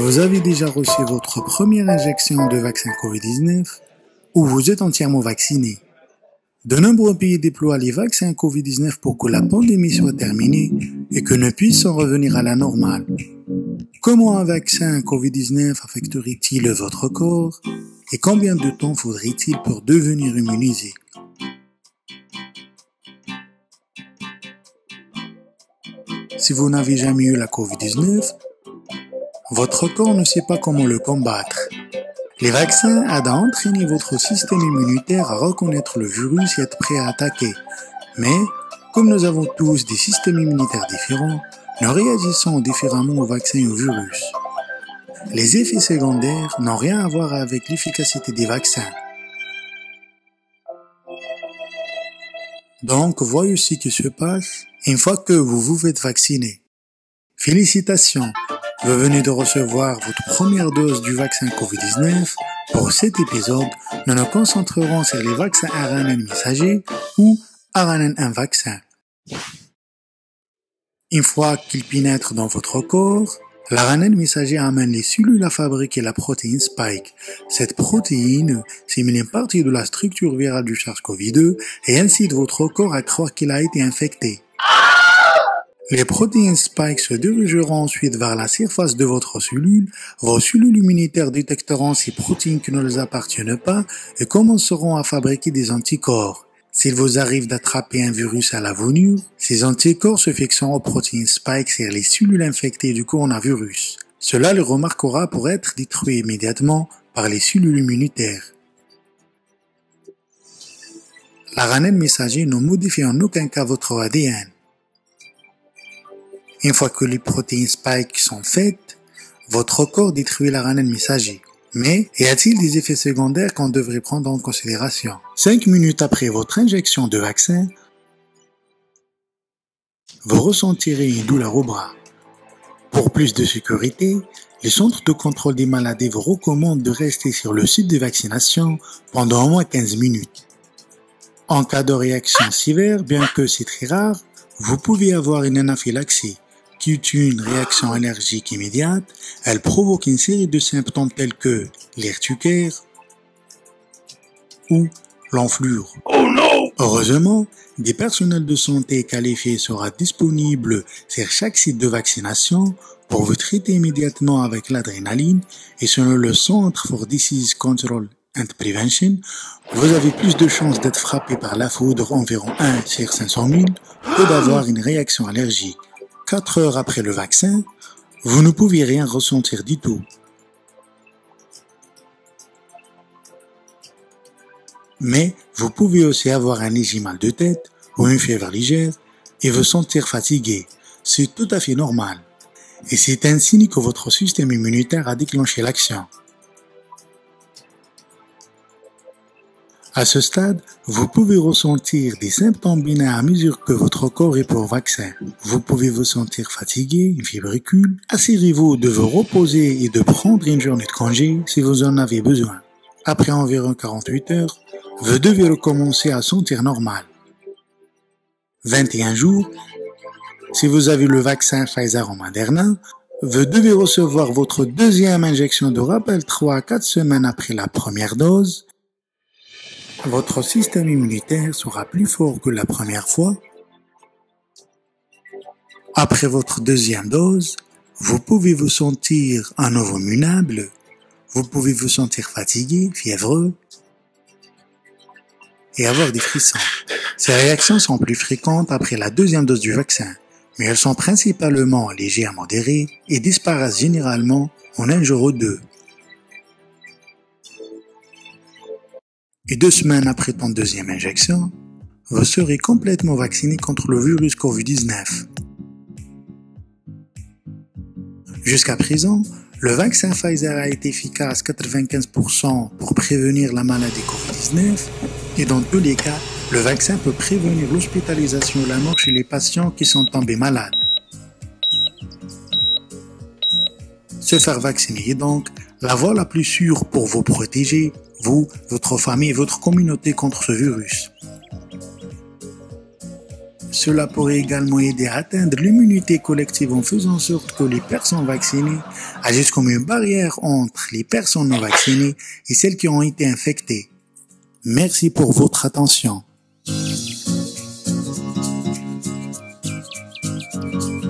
Vous avez déjà reçu votre première injection de vaccin Covid-19 ou vous êtes entièrement vacciné? De nombreux pays déploient les vaccins Covid-19 pour que la pandémie soit terminée et que nous puissions revenir à la normale. Comment un vaccin Covid-19 affecterait-il votre corps et combien de temps faudrait-il pour devenir immunisé? Si vous n'avez jamais eu la Covid-19, votre corps ne sait pas comment le combattre. Les vaccins aident à entraîner votre système immunitaire à reconnaître le virus et être prêt à attaquer. Mais, comme nous avons tous des systèmes immunitaires différents, nous réagissons différemment aux vaccins et aux virus. Les effets secondaires n'ont rien à voir avec l'efficacité des vaccins. Donc, voyez ce qui se passe une fois que vous vous faites vacciner. Félicitations! Vous venez de recevoir votre première dose du vaccin Covid-19. Pour cet épisode, nous nous concentrerons sur les vaccins RNA messagers ou RNA vaccin. Une fois qu'ils pénètrent dans votre corps, l'RNA messager amène les cellules à fabriquer la protéine Spike. Cette protéine simule une partie de la structure virale du SARS-CoV-2 et incite votre corps à croire qu'il a été infecté. Les protéines Spike se dirigeront ensuite vers la surface de votre cellule. Vos cellules immunitaires détecteront ces protéines qui ne leur appartiennent pas et commenceront à fabriquer des anticorps. S'il vous arrive d'attraper un virus à l'avenir, ces anticorps se fixeront aux protéines Spike sur les cellules infectées du coronavirus. Cela les remarquera pour être détruit immédiatement par les cellules immunitaires. L'RNA messager ne modifie en aucun cas votre ADN. Une fois que les protéines Spike sont faites, votre corps détruit l'RNA messager. Mais y a-t-il des effets secondaires qu'on devrait prendre en considération? 5 minutes après votre injection de vaccin, vous ressentirez une douleur au bras. Pour plus de sécurité, les centres de contrôle des maladies vous recommandent de rester sur le site de vaccination pendant au moins 15 minutes. En cas de réaction sévère, bien que c'est très rare, vous pouvez avoir une anaphylaxie, qui est une réaction allergique immédiate. Elle provoque une série de symptômes tels que l'urticaire ou l'enflure. Oh non! Heureusement, des personnels de santé qualifiés seront disponibles sur chaque site de vaccination pour vous traiter immédiatement avec l'adrénaline et selon le Centre for Disease Control and Prevention, vous avez plus de chances d'être frappé par la foudre, environ 1 sur 500 000, que d'avoir une réaction allergique. 4 heures après le vaccin, vous ne pouvez rien ressentir du tout. Mais vous pouvez aussi avoir un léger mal de tête ou une fièvre légère et vous sentir fatigué. C'est tout à fait normal. Et c'est un signe que votre système immunitaire a déclenché l'action. À ce stade, vous pouvez ressentir des symptômes bénins à mesure que votre corps est pour vaccin. Vous pouvez vous sentir fatigué, une fébricule. Assurez-vous de vous reposer et de prendre une journée de congé si vous en avez besoin. Après environ 48 heures, vous devez recommencer à sentir normal. 21 jours, si vous avez le vaccin Pfizer ou Moderna, vous devez recevoir votre deuxième injection de rappel 3 à 4 semaines après la première dose. Votre système immunitaire sera plus fort que la première fois. Après votre deuxième dose, vous pouvez vous sentir à nouveau immunable, vous pouvez vous sentir fatigué, fiévreux et avoir des frissons. Ces réactions sont plus fréquentes après la deuxième dose du vaccin, mais elles sont principalement légères à modérées et disparaissent généralement en un jour ou deux. Et 2 semaines après ton deuxième injection, vous serez complètement vacciné contre le virus Covid-19. Jusqu'à présent, le vaccin Pfizer a été efficace 95% pour prévenir la maladie Covid-19 et dans tous les cas, le vaccin peut prévenir l'hospitalisation ou la mort chez les patients qui sont tombés malades. Se faire vacciner est donc la voie la plus sûre pour vous protéger, vous, votre famille et votre communauté contre ce virus. Cela pourrait également aider à atteindre l'immunité collective en faisant en sorte que les personnes vaccinées agissent comme une barrière entre les personnes non vaccinées et celles qui ont été infectées. Merci pour votre attention.